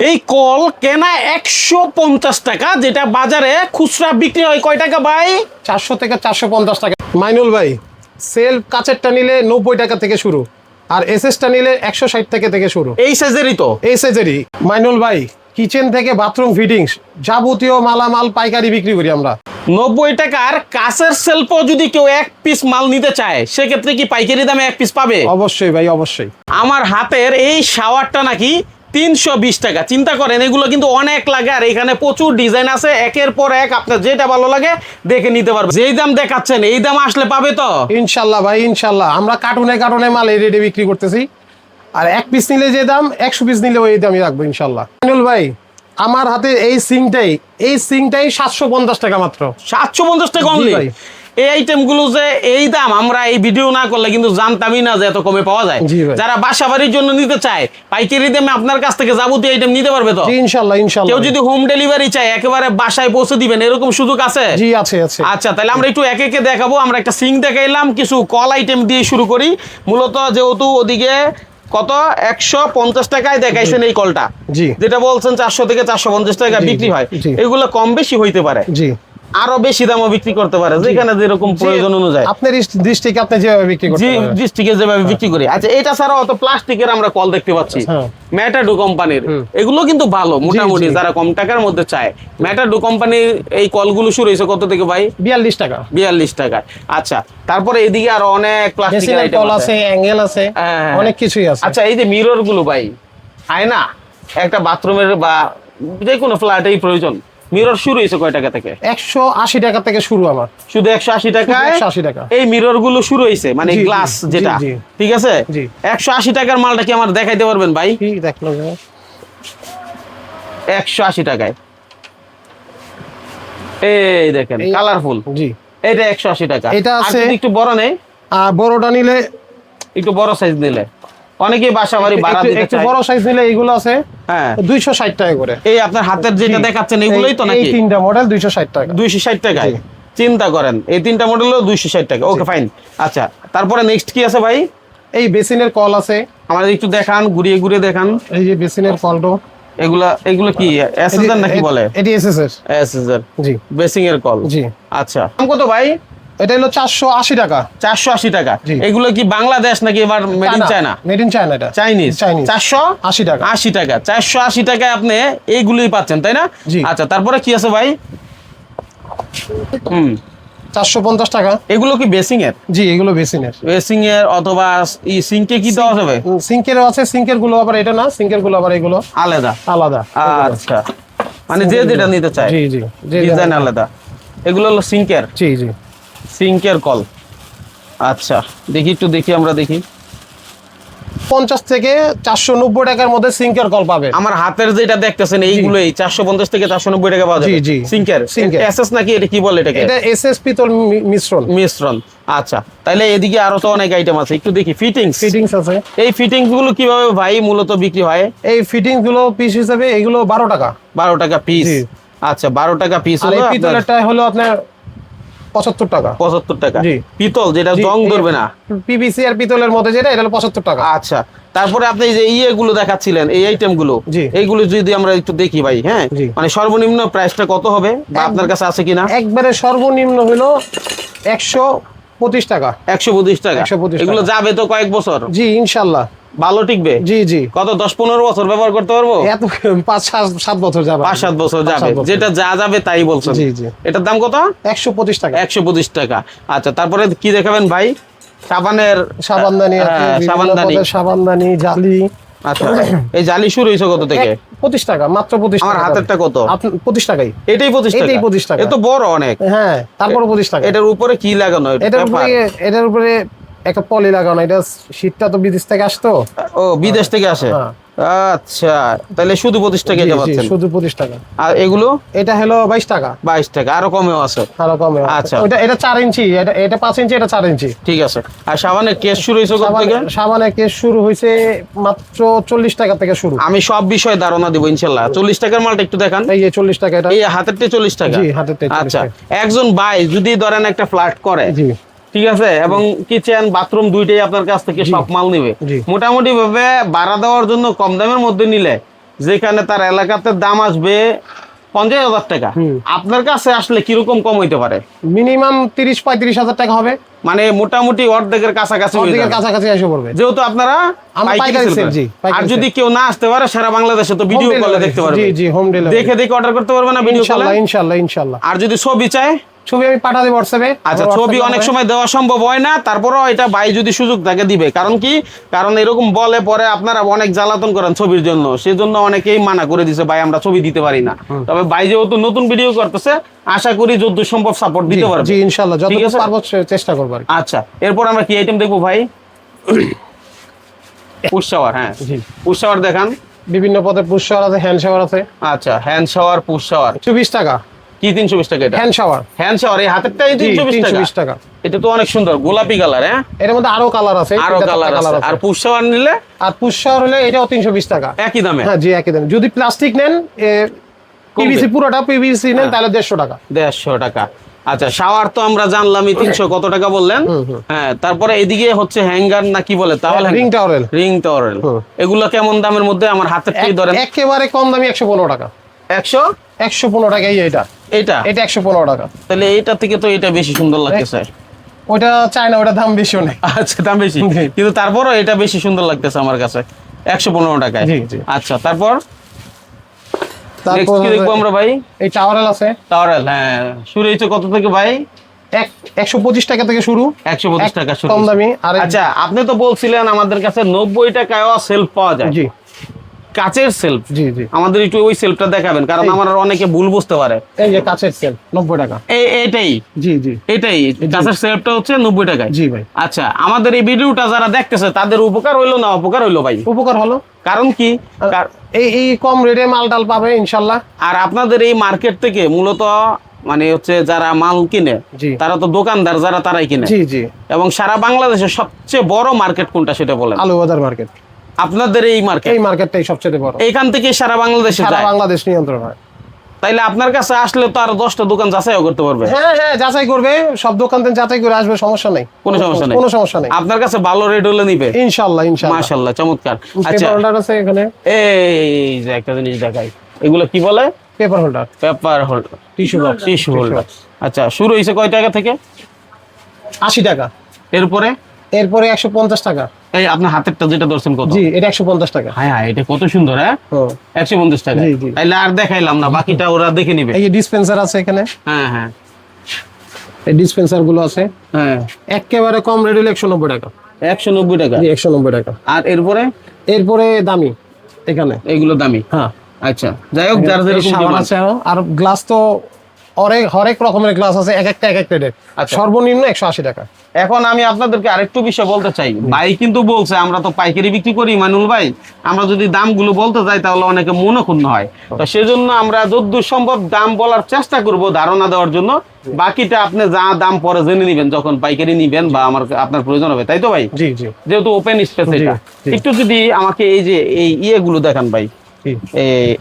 এই কল কেনা 150 টাকা, যেটা বাজারে খুচরা বিক্রি হয় কয় টাকা ভাই? 400 থেকে 450 টাকা। মাইনুল ভাই, সেল কাচেরটা নিলে 90 টাকা থেকে শুরু, আর এসএসটা নিলে 160 টাকা থেকে শুরু। এই সাইজেরই তো? এই সাইজেরই। মাইনুল ভাই, কিচেন থেকে বাথরুম ফিটিংস যাবতীয় মালামাল পাইকারি বিক্রি করি আমরা। 90 টাকার কাচের সেলফও যদি কেউ এক পিস মাল নিতে চায়, সেক্ষেত্রে কি পাইকারি দামে এক পিস পাবে? অবশ্যই ভাই, অবশ্যই। আমার হাতের এই শাওয়ারটা নাকি 320 টাকা। চিন্তা করেন, এগুলো কিন্তু অনেক লাগে, আর এখানে প্রচুর ডিজাইন আছে, একের পর এক আপনার যেটা ভালো লাগে দেখে নিতে পারবেন। যেই দাম দেখাচ্ছেন এই দাম আসলে পাবে তো? ইনশাল্লাহ ভাই, ইনশাল্লাহ। আমরা কার্টুনে কার্টুনে মাল এই রেটে বিক্রি করতেছি, আর এক পিস নিলে যে দাম, 100 পিস নিলে ওই দামই রাখবো ইনশাল্লাহ। মাইনুল ভাই, আমার হাতে এই সিংটাই 750 টাকা মাত্র। 750 টাকা অনলি? এই আইটেমগুলো যে এই দাম, আমরা এই ভিডিও না করলে কিন্তু জানতামই না যে এত কমে পাওয়া যায়। যারা বাসা বাড়ির জন্য নিতে চায়, পাইকারি দামে আপনার কাছ থেকে যাবতীয় আইটেম নিতে পারবে তো? ইনশাআল্লাহ, ইনশাআল্লাহ। কেউ যদি হোম ডেলিভারি চায়, একেবারে বাসায় পৌঁছে দিবেন, এরকম সুযোগ আছে? জি, আছে, আছে। আচ্ছা, তাহলে আমরা একটু একে একে দেখাবো। আমরা একটা সিঙ্ক দেখাইলাম, কিছু কল আইটেম দিয়ে শুরু করি। মূলত যেহেতু ওদিকে কত 150 টাকায় দেখাইছেন এই কলটা, জি, যেটা বলছেন 400 থেকে 450 টাকা বিক্রি হয়, এগুলো কম বেশি হইতে পারে, জি, আরো বেশি দামও বিক্রি করতে পারে, যেখানে যেরকম প্রয়োজন অনুযায়ী। আপনার দৃষ্টিকে আপনি যেভাবে বিক্রি করতে পারেন, দৃষ্টিকে যেভাবে বিক্রি করি। আচ্ছা, এটা ছাড়াও অত প্লাস্টিকের আমরা কল দেখতে পাচ্ছি, ম্যাটাডো কোম্পানির। এগুলো কিন্তু ভালো, মোটামুটি যারা কম টাকার মধ্যে চায়। ম্যাটাডো কোম্পানির এই কলগুলো শুরু হয়েছে কত থেকে ভাই? 42 টাকা। 42 টাকায়। আচ্ছা, তারপরে এদিকে আরো অনেক প্লাস্টিকের আইটেম আছে, অ্যাঙ্গেল আছে, অনেক কিছুই আছে। আচ্ছা, এই যে মিরর গুলো ভাই, আয়না একটা বাথরুমের বা যে কোনো ফ্ল্যাটেই প্রয়োজন, মিরর শুরু হয়েছে কয় টাকা থেকে? 180 টাকা থেকে শুরু আমার। শুধু 180 টাকায় 180 টাকা এই মিরর গুলো শুরু হয়েছে, মানে গ্লাস যেটা, ঠিক আছে? 180 টাকার মালটা কি আমার দেখাইতে পারবেন ভাই? কি দেখলো? 180 টাকায় এই দেখেন, কালারফুল। জি, এটা 180 টাকা। এটা আছে একটু বড় নেই, বড়টা নিলে, একটু বড় সাইজ নিলে অনেকে বাসা বাড়ি ভাড়া দিতে চায়, একটু বড় সাইজ নিলে এইগুলো আছে 260 টাকা করে। এই আপনার হাতের যেটা দেখাচ্ছেন এগুলোই তো নাকি? এই তিনটা মডেল 260 টাকা। 260 টাকায়? চিন্তা করেন, এই তিনটা মডেলও 260 টাকা। ওকে, ফাইন। আচ্ছা, তারপরে নেক্সট কি আছে ভাই? এই বেসিনের কল আছে, আমাদের একটু দেখান, ঘুরিয়ে ঘুরিয়ে দেখান। এই যে বেসিনের কলটো। এগুলো কি এসএসআর নাকি বলে? এটি এসএসআর। এসএসআর, জি, বেসিং এর কল। জি। আচ্ছা, দাম কত ভাই? এটা হলো 480 টাকা। 480 টাকা। এগুলো কি বাংলাদেশ নাকি এবার made in China? Made in China, এটা চাইনিজ। 480 টাকা। 80 টাকা, 480 টাকায় আপনি এইগুলোই পাচ্ছেন, তাই না? আচ্ছা, তারপরে কি আছে ভাই? 450 টাকা। এগুলো কি বেসিং এর? জি, এগুলো বেসিনের। বেসিং এর অথবা সিঙ্কে কি দেওয়া যাবে? সিঙ্কেরও আছে, সিঙ্কের গুলো আবার এটা না, সিঙ্কের গুলো আবার এগুলো আলাদা আলাদা। আচ্ছা, মানে যে যেটা নিতে চায়, জি, জি, ডিজাইন আলাদা। এগুলো হলো সিঙ্কের। জি, জি, সিঙ্কের কল। আচ্ছা, দেখি আমরা দেখি। 50 থেকে 490 টাকার মধ্যে সিঙ্কের কল পাবে। আমার হাতের যেটা দেখতেছেন এইগুলোই 450 থেকে 490 টাকা পাওয়া যাবে। জি, জি, সিঙ্কের এসএস নাকি এটা কি বলে এটাকে? এটা এসএস পিতল মিশ্রণ। আচ্ছা, তাহলে এদিকে আরো তো অনেক আইটেম আছে, একটু দেখি। ফিটিংস আছে। এই ফিটিংস গুলো কিভাবে ভাই মূলত বিক্রি হয়? এই ফিটিংস গুলো পিস হিসেবে এগুলো 12 টাকা। 12 টাকা পিস? আচ্ছা, 12 টাকা পিস হলো। আর এই পিতলেরটা হলো আপনার 75 টাকা। 75 টাকা। পিতল যেটা জং ধরবে না, পিভিসি আর পিতলের মধ্যে যেটা, এটা হলো 75 টাকা। আচ্ছা, তারপরে আপনি যে ইয়েগুলো দেখাচ্ছিলেন, এই আইটেম গুলো, এইগুলো যদি আমরা একটু দেখি ভাই। হ্যাঁ, মানে সর্বনিম্ন প্রাইসটা কত হবে বা আপনার কাছে আছে কিনা? একবারে সর্বনিম্ন হলো 125 টাকা। 125 টাকা। এগুলো যাবে তো কয়েক বছর? জি, ইনশাআল্লাহ ভালো টিকবে। জি, জি। কত 10-15 বছর ব্যবহার করতে পারবো? এত 5-7 বছর যাবে। 5-7 বছর যাবে, যেটা যা যাবে তাই বলছেন। জি, জি। এটার দাম কত? 125 টাকা। 125 টাকা। আচ্ছা, তারপরে কি দেখাবেন ভাই? সাবানদানি, জালি। আচ্ছা, এই জালি শুরু হয়েছে কত থেকে? 25 টাকা, মাত্র 25 টাকা। আমার হাতেরটা কত? 25 টাকাই। এটাই 25 টাকা? এত বড় অনেক। হ্যাঁ, তারপর 25 টাকা। এটার উপরে কি লাগানো? এটার উপরে একটা পলি লাগানো। এটা শীতটা তো বিদেশ থেকে আসতো। ও, বিদেশ থেকে আসে? আচ্ছা, তাহলে শুধু 25 টাকা পাচ্ছেন? শুধু 25 টাকা। আর এগুলো? এটা হলো 22 টাকা। 22 টাকা, আরো কমেও আছে? আরো কমে। আচ্ছা, এটা 4 ইঞ্চি, এটা 5 ইঞ্চি, এটা 4 ইঞ্চি। ঠিক আছে। আর সাবানের কেস শুরু হয়েছে কত থেকে? সাবানের কেস শুরু হয়েছে মাত্র 40 টাকা থেকে শুরু। আমি সব বিষয়ে ধারণা দিব ইনশাআল্লাহ। 40 টাকার মালটা একটু দেখান। এই যে 40 টাকা। এটা এই হাতেরটা 40 টাকা? জি, হাতেরটা 40 টাকা। আচ্ছা, একজন ভাই যদি ধরেন একটা ফ্ল্যাট করে, জি, ঠিক আছে, এবং কিচেন বাথরুম দুইটাই আপনার কাছ থেকে সব মাল নিবে, মোটামুটি ভাবে ভাড়া দেওয়ার জন্য কম দামের মধ্যে নিলে যেখানে তার এলাকাতে দাম আসবে 50,000 টাকা, আপনার কাছে আসলে কিরকম কম হইতে পারে? মিনিমাম 30-35 হাজার টাকা হবে, মানে মোটামুটি অর্ধেকের কাছাকাছি হয়ে অর্ধেকের যাবে। কাছাকাছি এসে পড়বে, যেহেতু আপনারা আমরা পাইকারি পাইকারি sell সেল, করেন। জি, পাইকারি আর যদি sell। কেউ না আসতে পারে সারা বাংলাদেশে তো ভিডিও Home কলে delivery, দেখতে পারবে, জি জি, হোম ডেলিভারি, দেখে দেখে অর্ডার করতে পারবে না ভিডিও কলে? ইনশাআল্লাহ ইনশাআল্লাহ ইনশাআল্লাহ। আর যদি ছবি চায়, ছবি আমি পাঠাতে হোয়াটসঅ্যাপে। আচ্ছা ছবি অনেক সময় দেওয়া সম্ভব হয় না, তারপরেও এটা ভাই যদি সুযোগ থাকে দিবে। কারণ কি, কারণ এরকম বলে পরে আপনারা অনেক জ্বালাতন করেন ছবির জন্য, সেজন্য অনেকেই মানা করে দিছে ভাই আমরা ছবি দিতে পারি না। তবে ভাই যেহেতু নতুন ভিডিও করতেছে, আশা করি যতদূর সম্ভব সাপোর্ট দিতে পারবে। জি ইনশাআল্লাহ, ঠিক যতটুকু আছে? পারবো চেষ্টা করব আর কি। আচ্ছা, এরপর আমরা কি আইটেম দেখবো ভাই? পুশ শাওয়ার, হ্যাঁ জি, পুশ শাওয়ার দেখান। বিভিন্ন পদের পুশ শাওয়ার আছে, হ্যান্ড শাওয়ার আছে। আচ্ছা, হ্যান্ড শাওয়ার, পুশ শাওয়ার 320 টাকা কি 320 টাকা এটা? হ্যান্ড শাওয়ার, হ্যান্ড শাওয়ার এই হাতেরটাই জি 320 টাকা। 320 টাকা। এটা তো অনেক সুন্দর গোলাপি কালার, হ্যাঁ এর মধ্যে আরো কালার আছে, আরো 3-4টা কালার আছে। আর পুশ শাওয়ার নিলে আর পুশ শাওয়ার হলে এটাও 320 টাকা। একই দামে? হ্যাঁ জি, একই দাম। যদি প্লাস্টিক নেন, পিভিসি পুরোটা পিভিসি নেন, তাহলে 150 টাকা। 150 টাকা। আচ্ছা, শাওয়ার তো আমরা জানলামই 300 কত টাকা বললেন। হ্যাঁ, তারপরে এদিকে হচ্ছে হ্যাঙ্গার না কি বলে তাহলে? Ring towel rail, ring towel rail. এগুলো কেমন দামের মধ্যে? আমার হাতের কি ধরেন একেবারে কম দামি 115 টাকা। 115 টাকা এটা, এটা এটা 115 টাকা। তাহলে এইটা থেকে তো এটা বেশি সুন্দর লাগতেছে। ওইটা চাই না, ওটা দাম বেশি অনেক। আচ্ছা, দাম বেশি, জি। কিন্তু তারপরও এটা বেশি সুন্দর লাগতেছে আমার কাছে 115 টাকায়। জি, জি। আচ্ছা, তারপর তারপর কি দেখবো আমরা ভাই? এই টাওয়ারেল আছে, টাওয়ারেল, হ্যাঁ শুরু হয়েছে কত থেকে ভাই? 125 টাকা থেকে শুরু, 125 টাকা শুরু কম হয়েছে। দামি। আর আচ্ছা, আপনি তো বলছিলেন আমাদের কাছে 90 টাকায় সেলফ পাওয়া যায়, জি কাচের সেলফ। জি জি, আমাদের একটু ওই সেলফটা দেখাবেন, কারণ আমার অনেকে ভুল বুঝতে পারে। এই যে কাচের সেল 90 টাকা। এইটাই জি জি এটাই কাচের সেলফটা হচ্ছে 90 টাকায়। জি ভাই, আচ্ছা, আমাদের এই ভিডিওটা যারা দেখতেছে তাদের উপকার হইলো না অপকার হইলো ভাই? উপকার হলো। কারণ কি, এই এই কম রেটে মাল টাল পাবে ইনশাল্লাহ। আর আপনাদের এই মার্কেট থেকে মূলত মানে হচ্ছে যারা মাল কিনে, জি। তারা তো দোকানদার যারা তারাই কিনে। জি জি, এবং সারা বাংলাদেশের সবচেয়ে বড় মার্কেট কোনটা সেটা বলেন? আলুবাজার মার্কেট, আপনাদের এই মার্কেট, এই মার্কেটটাই সবচেয়ে বড়। এইখান থেকে সারা বাংলাদেশে সারা যায়। বাংলাদেশ নিয়ন্ত্রণ হয়। তাইলে আপনার কাছে আসলে তো আর 10টা দোকান যাচাইও করতে পারবে। হ্যাঁ হ্যাঁ, যাচাই করবে, সব দোকান থেকে যাচাই করে আসবে, সমস্যা নেই, কোনো সমস্যা নেই, কোনো সমস্যা নেই। আপনার কাছে ভালো রেট হলে নিবে ইনশাআল্লাহ ইনশাআল্লাহ। মাশাআল্লাহ, চমৎকার। আচ্ছা, পেপার হোল্ডার আছে এখানে, এই যে একটা জিনিস দেখাই, এগুলো কি বলে? Paper holder, paper holder, tissue box, tissue holder. আচ্ছা, শুরু হয়েছে কয় টাকা থেকে? 80 টাকা। এরপরে এরপরে 150 টাকা। এই আপনার হাতেরটা যেটা ধরছেন কত? জি, এটা 150 টাকা। হ্যাঁ হ্যাঁ, এটা কত সুন্দর, হ্যাঁ 150 টাকা। জি, জি। তাইলে আর দেখাইলাম না, বাকিটা ওরা দেখে নিবে। এই যে ডিসপেন্সার আছে এখানে, হ্যাঁ হ্যাঁ এই ডিসপেন্সার গুলো আছে, হ্যাঁ, একেবারে কম রেট হলে 190 টাকা। 190 টাকা। জি, 190 টাকা। আর এরপরে এরপরে দামি এখানে, এগুলো দামি। হ্যাঁ আচ্ছা, যাই হোক, যার যেরকম সাবান demand। আছে। আর গ্লাস তো হরেক রকমের গ্লাস আছে, এক একটা এক এক রেটের। আচ্ছা। সর্বনিম্ন 180 টাকা। এখন আমি আপনাদেরকে আরেকটু বিষয় বলতে চাই। ভাই কিন্তু বলছে আমরা তো পাইকারি বিক্রি করি মানুল ভাই, আমরা যদি দামগুলো বলতে যাই তাহলে অনেকে মনোক্ষুণ্ণ হয়। তো সেজন্য আমরা যতদূর সম্ভব দাম বলার চেষ্টা করব, ধারণা দেওয়ার জন্য। বাকিটা আপনি যা দাম পরে জেনে নিবেন যখন পাইকারি নিবেন বা আপনার প্রয়োজন হবে, তাই তো ভাই? জি জি যেহেতু ওপেন স্পেস জি, এটা, জি। একটু যদি আমাকে এই যে এই ইয়েগুলো দেখান ভাই। জি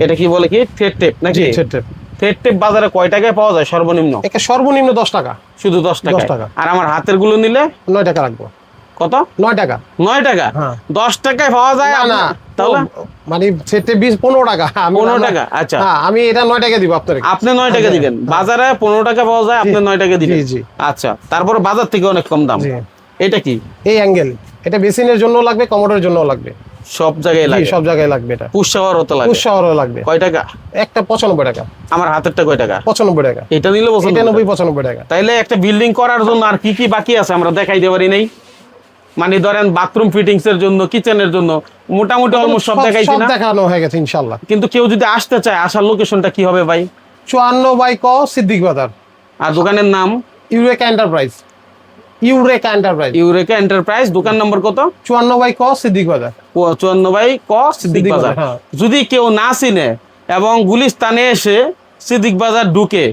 এটা কি বলে কি, থ্রেড টেপ নাকি? জি, সেট টেপ। থ্রেড টেপ বাজারে কয় টাকায় পাওয়া যায় সর্বনিম্ন? একে সর্বনিম্ন 10 টাকা, শুধু 10 টাকা। 10 টাকা। আর আমার হাতের গুলো নিলে 9 টাকা রাখবো। কত? 9 টাকা। 9 টাকা? হ্যাঁ। 10 টাকায় পাওয়া যায় না না, তাহলে মানে সেটে 15 টাকা। 15 টাকা। আচ্ছা, হ্যাঁ, আমি এটা 9 টাকা দিব আপনাকে। আপনি 9 টাকা দিবেন, বাজারে 15 টাকা পাওয়া যায়, আপনি 9 টাকা দিবেন। জি, জি। আচ্ছা, তারপরে বাজার থেকে অনেক কম দাম। জি। এটা কি? এই অ্যাঙ্গেল, এটা বেসিনের জন্য লাগবে, কমোডের জন্য লাগবে, সব জায়গায় জি লাগে? সব জায়গায় লাগবে। এটা পুশ শাওয়ার হতে লাগে? পুশ শাওয়ারও লাগবে। কয় টাকা? একটা 95 টাকা। আমার হাতেরটা কয় টাকা? 95 টাকা। এটা নিলে বলছেন এটা 95 টাকা। তাইলে একটা বিল্ডিং করার জন্য আর কি কি বাকি আছে আমরা দেখাইতে পারি নাই? মানে ধরেন বাথরুম ফিটিংস এর জন্য, কিচেনের জন্য মোটামুটি অলমোস্ট সব দেখাইছি সব না? দেখানো হয়ে গেছে ইনশাআল্লাহ। কিন্তু কেউ যদি আসতে চায়, আসার লোকেশনটা কি হবে ভাই? 54 বাই ক সিদ্দিক বাজার, আর দোকানের নাম? Eureka enterprise. Eureka enterprise, eureka enterprise. দোকান নম্বর কত? 54 বাই ক সিদ্দিক বাজার। 54 বাই ক সিদ্দিক সিদ্দিক বাজার। বাজার, হ্যাঁ। যদি কেউ না চিনে এবং গুলিস্তানে এসে সিদ্দিক বাজার ঢুকে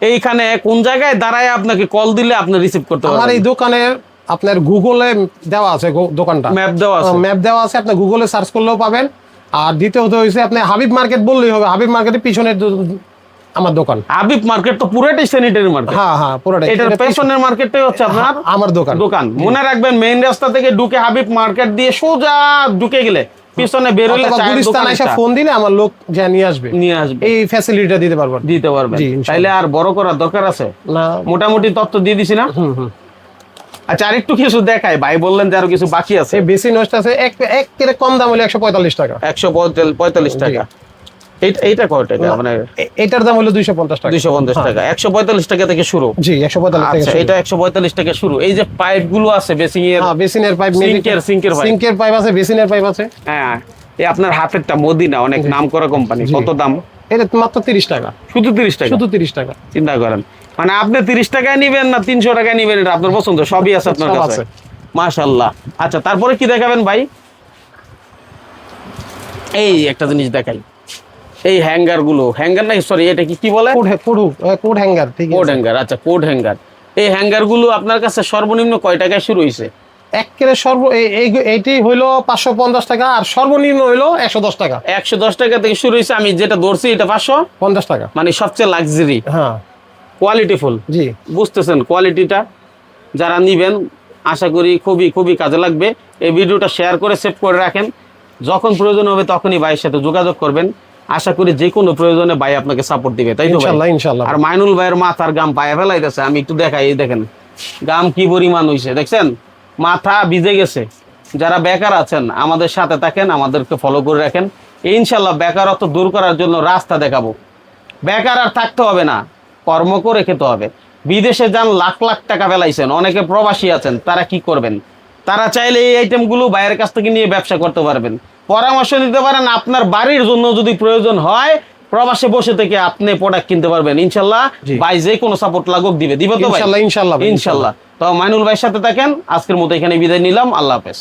এইখানে কোন জায়গায় দাঁড়ায় আপনাকে কল দিলে আপনি রিসিভ করতে আমার পারবেন? এই দোকানের আপনার গুগলে দেওয়া আছে, দোকানটা ম্যাপ দেওয়া আছে? ম্যাপ দেওয়া আছে, আপনি গুগলে সার্চ করলেও পাবেন। আর দ্বিতীয়ত হয়েছে, আপনি হাবিব মার্কেট বললেই হবে, হাবিব মার্কেটের পিছনে আমার দোকান। হাবিব মার্কেট তো পুরোটাই স্যানিটারি মার্কেট। হ্যাঁ হ্যাঁ, পুরোটাই। এটার পেছনের মার্কেটটাই হচ্ছে আপনার আমার দোকান। দোকান। মনে রাখবেন, মেইন রাস্তা থেকে ঢুকে হাবিব মার্কেট দিয়ে সোজা ঢুকে গেলে পিছনে বের হলে অথবা চায়ের গুলিস্তান দোকান এসে একটা ফোন দিলে আমার লোক যা নিয়ে আসবে, নিয়ে আসবে, এই ফ্যাসিলিটিটা দিতে পারবো। দিতে পারবেন। জি, ইনশাআল্লাহ। তাইলে আর বড় করার দরকার আছে না, মোটামুটি তথ্য দিয়ে দিছি না? আচ্ছা আরেকটু কিছু দেখাই, ভাই বললেন যে আরো কিছু বাকি আছে। এই বেসিন ওয়েস্ট আছে এক কেরে কম দাম হলো 145 টাকা। 145 টাকা। এইটা কত টাকা? মানে এটার দাম হলো 250 টাকা। 250 টাকা। 145 টাকা থেকে শুরু। জি, 145 টাকা আচ্ছা, এটা 145 টাকা শুরু। এই যে পাইপ গুলো আছে বেসিং এর, হ্যাঁ, বেসিনের পাইপ, সিঙ্কের পাইপ, সিঙ্কের পাইপ আছে, বেসিনের পাইপ আছে। হ্যাঁ, এই আপনার হাতেরটা মদিনা, অনেক নাম করা কোম্পানি। জি। কত দাম? এটা মাত্র 30 টাকা। শুধু 30 টাকা? শুধু 30 টাকা। চিন্তা করেন, মানে আপনি 30 টাকায় নিবেন না 300 টাকায় নিবেন, এটা আপনার পছন্দ, সবই আছে আপনার সব কাছে। আছে। মাশাআল্লাহ। আচ্ছা, তারপরে কি দেখাবেন ভাই? এই একটা জিনিস দেখাই, এই হ্যাঙ্গার গুলো, হ্যাঙ্গার নাই সরি, এটা কি বলে? কোড হ্যাঙ্গার, ঠিক কোড আছে। হ্যাঙ্গার। আচ্ছা, কোড হ্যাঙ্গার। এই হ্যাঙ্গার গুলো আপনার কাছে সর্বনিম্ন কয় টাকায় শুরু হয়েছে? একেবারে এইটি হইলো 550 টাকা, আর সর্বনিম্ন হইলো 110 টাকা। 110 টাকা থেকে শুরু হয়েছে। আমি যেটা ধরছি এটা 50 টাকা। মানে সবচেয়ে লাক্সারি, হ্যাঁ, কোয়ালিটিফুল। জি। বুঝতেছেন কোয়ালিটিটা? যারা নিবেন আশা করি খুবই খুবই কাজে লাগবে। এই ভিডিওটা শেয়ার করে সেভ করে রাখেন, যখন প্রয়োজন হবে তখনই ভাইয়ের সাথে যোগাযোগ করবেন। আশা করি যে কোনো প্রয়োজনে ভাই আপনাকে সাপোর্ট দিবে, তাই তো ভাই? ইনশাআল্লাহ, ইনশাআল্লাহ। আর মাইনুল ভাইয়ের মাথার গাম পায়ে ফেলাইতেছে, আমি একটু দেখাই। এই দেখেন গাম কি পরিমাণ হইছে, দেখছেন? মাথা ভিজে গেছে। যারা বেকার আছেন আমাদের সাথে থাকেন, আমাদেরকে ফলো করে রাখেন। ইনশাল্লাহ বেকারত্ব দূর করার জন্য রাস্তা দেখাবো। বেকার আর থাকতে হবে না, কর্ম করে খেতে হবে। বিদেশে যান, লাখ লাখ টাকা ফেলাইছেন, অনেকে প্রবাসী আছেন, তারা কি করবেন? তারা চাইলে এই আইটেমগুলো বাইরের কাছ থেকে নিয়ে ব্যবসা করতে পারবেন, পরামর্শ নিতে পারেন। আপনার বাড়ির জন্য যদি প্রয়োজন হয়, প্রবাসে বসে থেকে আপনি প্রোডাক্ট কিনতে পারবেন ইনশাল্লাহ। জি। ভাই যে কোনো সাপোর্ট লাগুক দিবে তো ভাই? ইনশাআল্লাহ, ইনশাআল্লাহ, ইনশাল্লাহ। তো মাইনুল ভাইয়ের সাথে থাকেন। আজকের মতো এখানে বিদায় নিলাম। আল্লাহ হাফেজ।